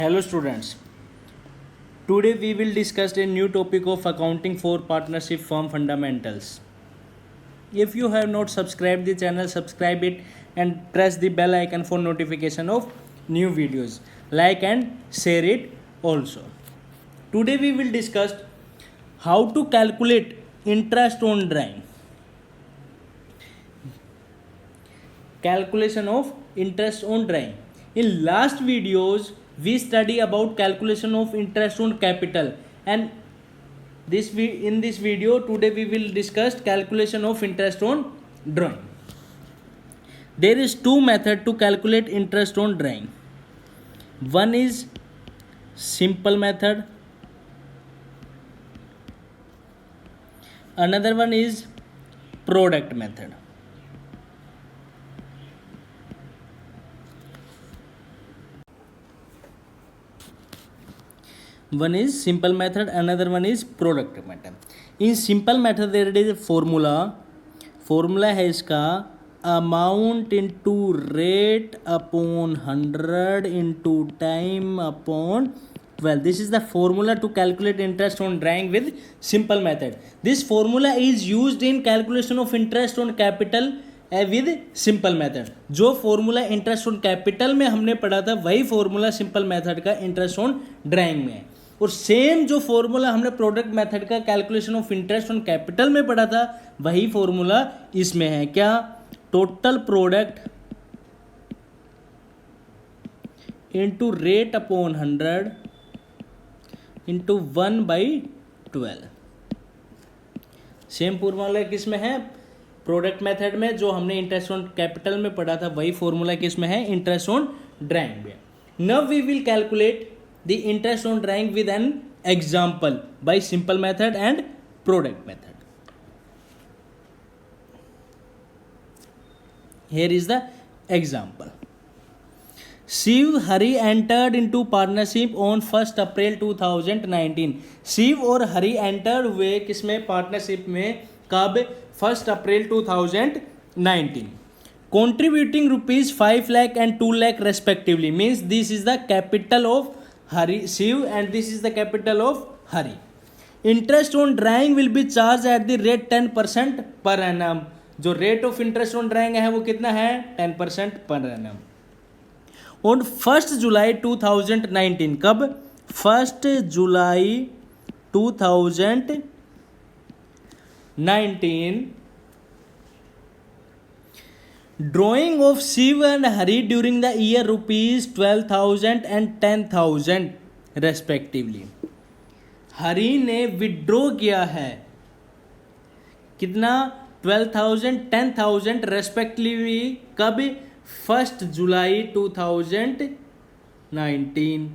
Hello students. Today we will discuss a new topic of accounting for partnership firm fundamentals. If you have not subscribed the channel, subscribe it and press the bell icon for notification of new videos. Like and share it also. Today we will discuss how to calculate interest on drawing. Calculation of interest on drawing. In last videos we study about calculation of interest on capital, and in this video today we will discuss calculation of interest on drawing. There is two method to calculate interest on drawing. One is simple method, another one is product method. One is simple method, another one is product method. In simple method there is a formula है इसका amount into rate upon 100 into time upon 12. This is the formula to calculate interest on drawing with simple method. This formula is used in calculation of interest on capital with simple method. जो formula interest on capital में हमने पढ़ा था वही formula simple method का interest on drawing में है, और सेम जो फॉर्मूला हमने प्रोडक्ट मेथड का calculation of interest on capital में पढ़ा था वही फॉर्मूला इसमें है. क्या? Total product into rate upon 100 into 1/12. Same formula किस में है? प्रोडक्ट मेथड में. जो हमने इंटरेस्ट ऑन कैपिटल में पढ़ा था वही फॉर्मूला किस में है? इंटरेस्ट ऑन ड्राइंग में. Now we will calculate the interest on drawing with an example by simple method and product method. Here is the example. Shiv Hari entered into partnership on 1 अप्रैल 2019. शिव और Hari enter हुए किसमें? पार्टनरशिप में. कब? 1 अप्रैल 2019. Contributing rupees 5 lakh and 2 lakh respectively, means this is the capital of Shiv and this is the capital of Hari. Interest on drawing will be charged at the rate 10% per annum. जो rate of interest on drawing है वो कितना है? 10% पर annum. On 1 जुलाई 2019. कब? 1 जुलाई 2019. Drawing of Shiv and Hari during the year rupees 12,000 and 10,000 respectively. Hari ने withdraw किया है कितना? 12,000 10,000 रेस्पेक्टिवली. कब? 1 जुलाई 2019.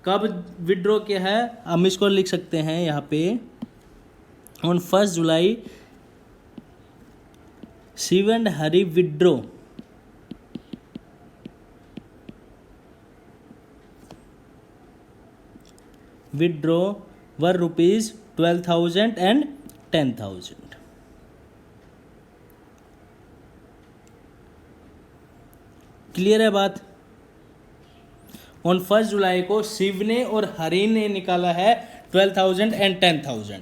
कब विड्रॉ किया है? हम इसको लिख सकते हैं यहाँ पे. On 1 July Shiv and Hari withdraw were rupees 12,000 and 10,000. Clear है बात? ऑन 1 जुलाई को शिव ने और हरि ने निकाला है 12,000 एंड 10,000.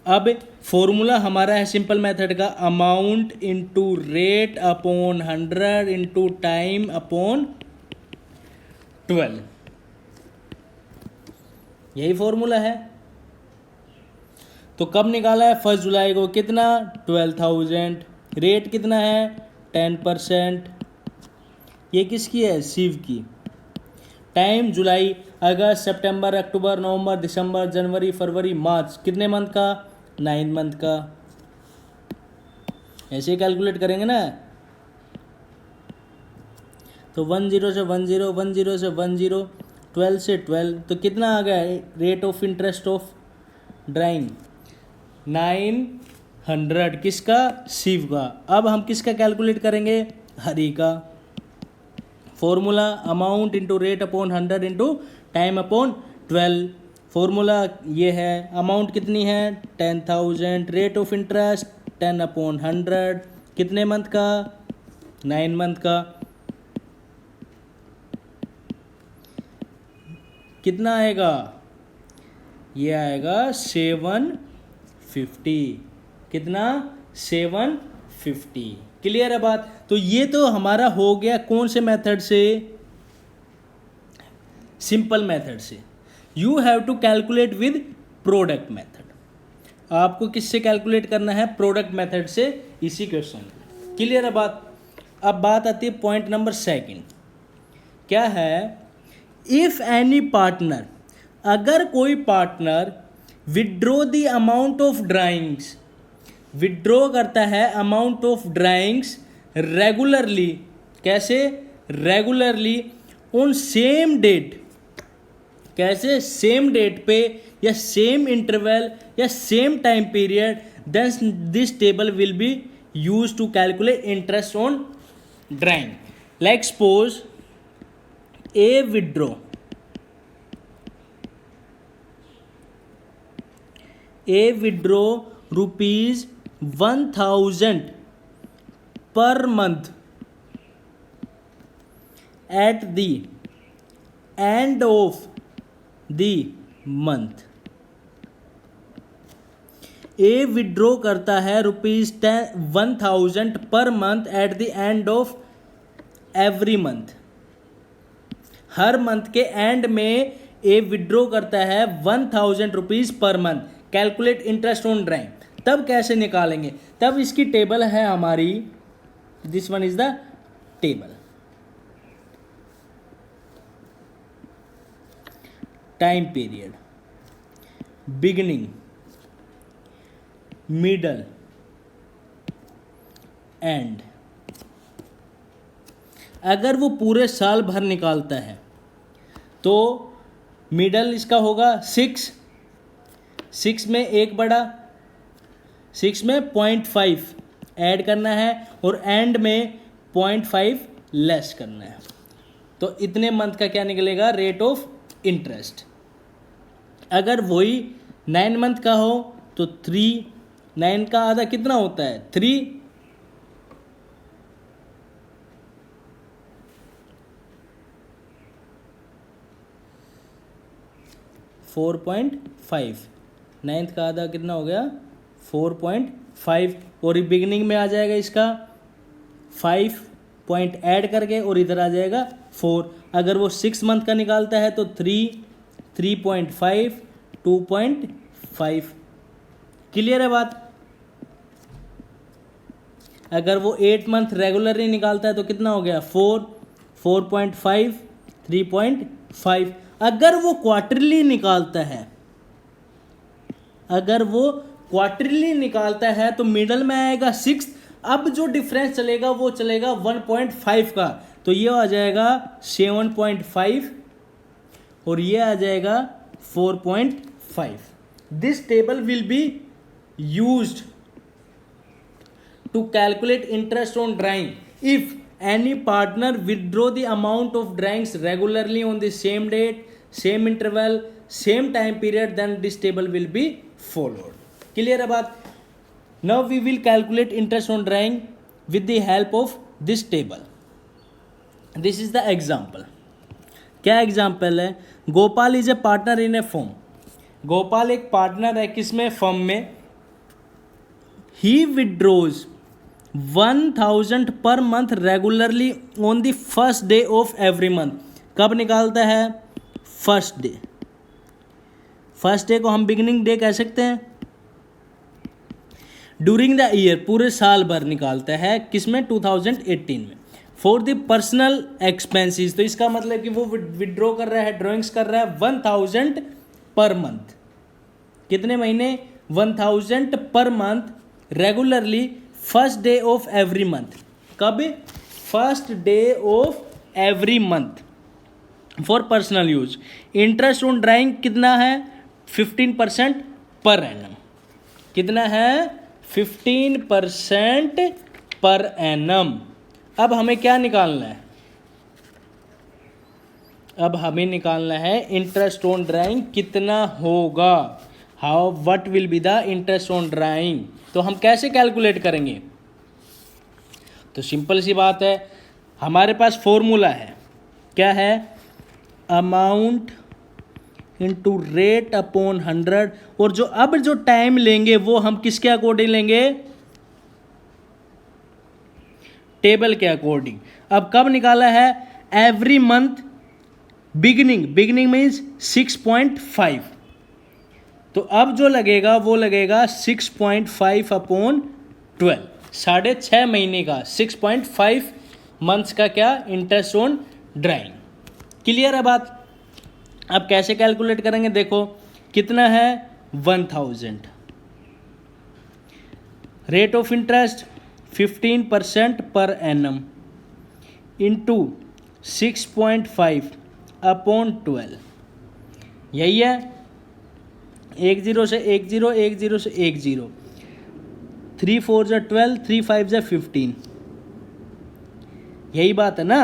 अब फॉर्मूला हमारा है सिंपल मेथड का amount into rate upon 100 into time upon 12. यही फॉर्मूला है. तो कब निकाला है? 1 जुलाई को. कितना? 12,000. रेट कितना है? 10%. ये किसकी है? शिव की. टाइम जुलाई, अगस्त, सितंबर, अक्टूबर, नवंबर, दिसंबर, जनवरी, फरवरी, मार्च. कितने मंथ का? 9 मंथ का. ऐसे ही कैलकुलेट करेंगे ना. तो 10 से 10 10 से 10 12 से 12. तो कितना आ गया rate of interest of drawing? 900. किसका? शिव का. अब हम किसका कैलकुलेट करेंगे? हरि का. Formula amount into rate upon 100 into time upon 12. Formula ये है. अमाउंट कितनी है? 10,000. Rate of interest 10/100. कितने मंथ का? 9 मंथ का. कितना आएगा, ये आएगा 750। कितना, 750। क्लियर है बात। तो ये तो हमारा हो गया कौन से मेथड से, सिंपल मेथड से। You have to calculate with product method. आपको किससे कैलकुलेट करना है, प्रोडक्ट मेथड से, इसी क्वेश्चन को। क्लियर है बात। अब बात आती है पॉइंट नंबर 2, क्या है, इफ एनी पार्टनर, अगर कोई partner withdraw the amount of drawings, withdraw करता है अमाउंट ऑफ ड्राइंग्स रेगुलरली, कैसे, रेगुलरली ऑन सेम डेट, कैसे, सेम डेट पे या सेम इंटरवल या same time period, then this table will be use to calculate interest on drawing. Like suppose a withdraw, a withdraw ₹1000 per month at the end of the month। A withdraw करता है ₹1000 per month at the end of every month. हर month के end में A withdraw करता है ₹1000 per month. Calculate interest on drawing, तब कैसे निकालेंगे, तब इसकी टेबल है हमारी, this one is the table. Time period, beginning, middle, end. अगर वो पूरे साल भर निकालता है तो मिडल इसका होगा 6 में एक बड़ा, 6 में 0.5 ऐड करना है और एंड में 0.5 लेस करना है। तो इतने मंथ का क्या निकलेगा, रेट ऑफ इंटरेस्ट। अगर वही 9 मंथ का हो तो 3, 9 का आधा कितना होता है, 3, 4.5, 9th का आधा कितना हो गया, 4.5, और ये बिगिनिंग में आ जाएगा इसका 5 पॉइंट ऐड करके, और इधर आ जाएगा 4। अगर वो 6 मंथ का निकालता है तो 3, 3.5, 2.5। क्लियर है बात। अगर वो 8 मंथ रेगुलरली निकालता है तो कितना हो गया, 4, 4.5, 3.5। अगर वो क्वार्टरली निकालता है, अगर वो क्वार्टरली निकालता है तो मिडल में आएगा 6। अब जो डिफरेंस चलेगा वो चलेगा 1.5 का, तो ये आ जाएगा 7.5 और ये आ जाएगा 4.5। This table will be used to calculate interest on drawing if any partner withdraw the amount of drawings regularly on the same date, same interval, same time period, then this table will be followed. Clear है बात। Now we will calculate interest on drawing with the help of this table. This is the example. क्या example है, Gopal is a partner in A firm. Gopal एक partner है किसमें, firm में। ही withdraws 1000 per month regularly on the first day of every month. कब निकालता है, first day. First day को हम बिगिनिंग डे कह सकते हैं। ड्यूरिंग द ईयर, पूरे साल भर निकालता है, किसमें, 2018 में। फॉर द पर्सनल एक्सपेंसेस, तो इसका मतलब कि वो विड्रॉ कर रहा है, ड्रॉइंग्स कर रहा है 1000 पर मंथ। कितने महीने, 1000 per month regularly first day of every month. कब, first day of every month for personal use. Interest on drawing कितना है, 15% पर एनम। कितना है, 15% पर एनम। अब हमें क्या निकालना है, अब हमें निकालना है इंटरेस्ट ऑन ड्राइंग कितना होगा, how what will be the interest on drawing. तो हम कैसे कैलकुलेट करेंगे, तो सिंपल सी बात है, हमारे पास फॉर्मूला है, क्या है, अमाउंट इंटू रेट अपॉन 100, और जो अब जो टाइम लेंगे वो हम किसके अकॉर्डिंग लेंगे, टेबल के अकॉर्डिंग। अब कब निकाला है, एवरी मंथ बिगिनिंग मीन्स 6.5, तो अब जो लगेगा वो लगेगा 6.5 अपॉन 12, 6.5 महीने का 6.5 मंथ्स का क्या इंटरेस्ट ऑन ड्राइंग। क्लियर है बात। अब कैसे कैलकुलेट करेंगे, देखो कितना है 1000, rate of interest 15% per annum into 6.5 upon 12, यही है, 10 से 10, 10 से 10, 3 4 जा 12, 3 5 जा 15, यही बात है ना।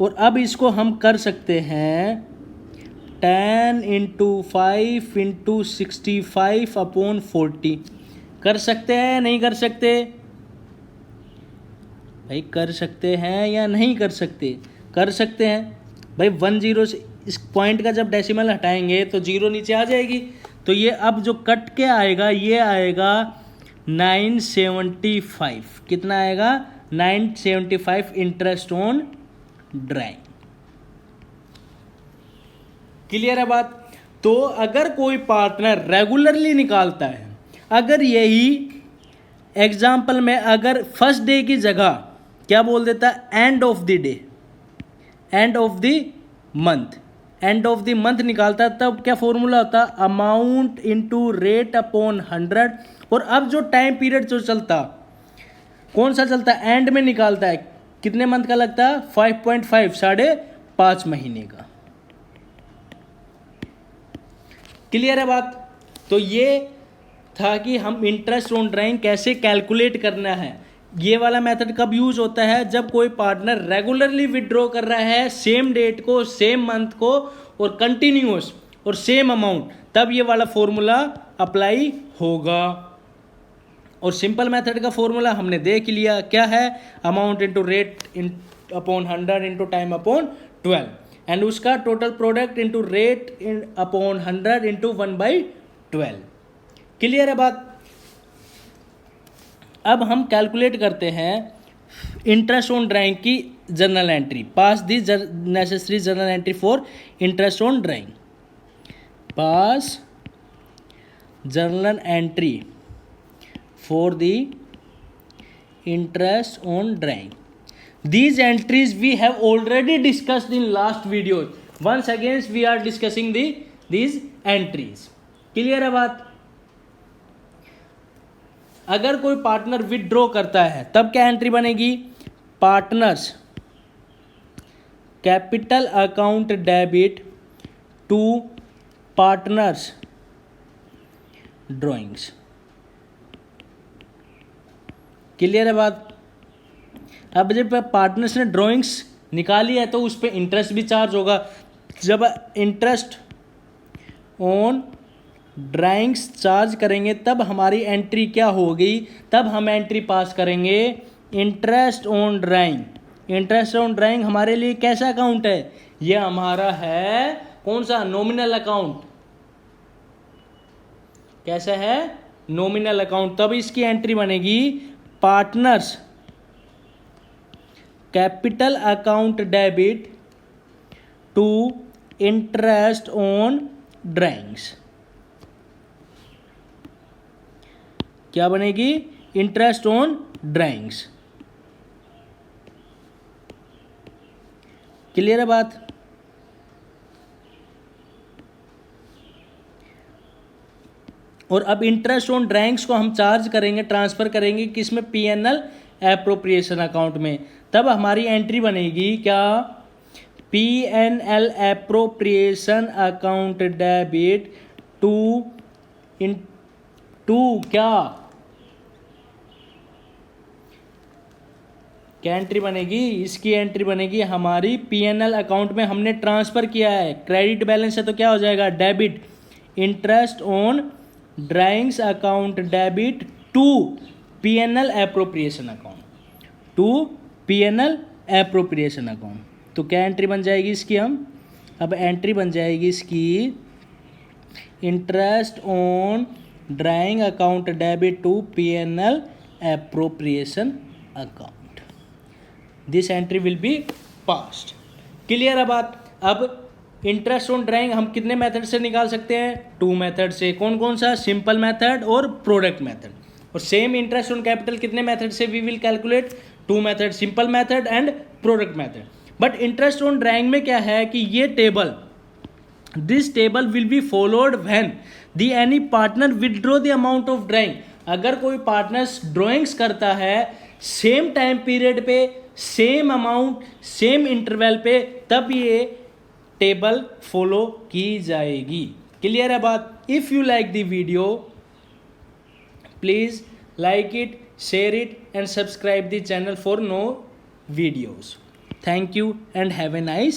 और अब इसको हम कर सकते हैं 10 इंटू 5 इंटू 65 अपॉन 40, कर सकते हैं नहीं कर सकते भाई, कर सकते हैं या नहीं कर सकते, कर सकते हैं भाई। 10 से इस पॉइंट का जब डेसिमल हटाएंगे तो 0 नीचे आ जाएगी, तो ये अब जो कट के आएगा ये आएगा 975, कितना आएगा 975 इंटरेस्ट ऑन ड्राइंग। क्लियर है बात। तो अगर कोई पार्टनर रेगुलरली निकालता है, अगर यही एग्जाम्पल में अगर फर्स्ट डे की जगह क्या बोल देता है, end of the day, end of the month, end of the month निकालता है, तब क्या फॉर्मूला होता, अमाउंट इनटू रेट अपॉन 100। और अब जो टाइम पीरियड जो चलता, कौन सा चलता, एंड में निकालता है, कितने मंथ का लगता है 5.5, 5.5 महीने का। क्लियर है बात। तो ये था कि हम इंटरेस्ट ऑन ड्राइंग कैसे कैलकुलेट करना है। ये वाला मेथड कब यूज होता है, जब कोई पार्टनर रेगुलरली विड्रॉ कर रहा है सेम डेट को, सेम मंथ को, और कंटिन्यूअस और सेम अमाउंट, तब ये वाला फॉर्मूला अप्लाई होगा। और सिंपल मेथड का फॉर्मूला हमने देख लिया, क्या है, amount into rate upon 100 into time upon 12, and उसका total product into rate upon 100 into 1/12। Clear है बात। अब हम कैलकुलेट करते हैं इंटरेस्ट ऑन ड्राइंग की journal entry, pass the necessary journal entry for interest on drawing, pass journal entry for the interest on drawing. These entries we have already discussed in last video. Once again we are discussing these entries. Clear है बात। अगर कोई partner withdraw करता है तब क्या entry बनेगी, partners capital account debit to partners drawings. Clear है बात। अब जब पार्टनर्स ने ड्राइंग्स निकाली है तो उस पर इंटरेस्ट भी चार्ज होगा। जब इंटरेस्ट ऑन ड्राइंग्स चार्ज करेंगे तब हमारी एंट्री क्या होगी, तब हम एंट्री पास करेंगे interest on drawing. Interest on drawing हमारे लिए कैसा अकाउंट है, ये हमारा है कौन सा, नॉमिनल अकाउंट। कैसा है, नॉमिनल अकाउंट। तब इसकी एंट्री बनेगी partners capital account debit to interest on drawings. क्या बनेगी, इंटरेस्ट ऑन ड्राइंग्स। क्लियर है बात। और अब इंटरेस्ट ऑन ड्राइंग्स को हम चार्ज करेंगे, ट्रांसफर करेंगे किसमें, पीएनएल एप्रोप्रिएशन अकाउंट में। तब हमारी एंट्री बनेगी क्या, PNL appropriation account debit to क्या एंट्री बनेगी, इसकी एंट्री बनेगी हमारी पीएनएल अकाउंट में हमने ट्रांसफर किया है। क्रेडिट बैलेंस है तो क्या हो जाएगा, debit interest on drawings account debit to PNL appropriation account, to PNL appropriation account. तो क्या एंट्री बन जाएगी इसकी, हम अब एंट्री बन जाएगी इसकी interest on drawing account debit to P&L appropriation account. This entry will be passed. Clear है बात. अब इंटरेस्ट ऑन ड्राइंग हम कितने मेथड से निकाल सकते हैं? 2 मेथड से. कौन कौन सा? सिंपल मेथड और प्रोडक्ट मेथड. और सेम इंटरेस्ट ऑन कैपिटल कितने मेथड से we will calculate? 2 method, simple method and product method. But interest on drawing में क्या है कि ये table, this table will be followed when the any partner withdraw the amount of drawing. अगर कोई partners drawings करता है सेम टाइम पीरियड पे, सेम अमाउंट, सेम इंटरवल पे, तब ये टेबल फॉलो की जाएगी. क्लियर है बात. If you like the video, please like it, share it and subscribe the channel for no videos. Thank you and have a nice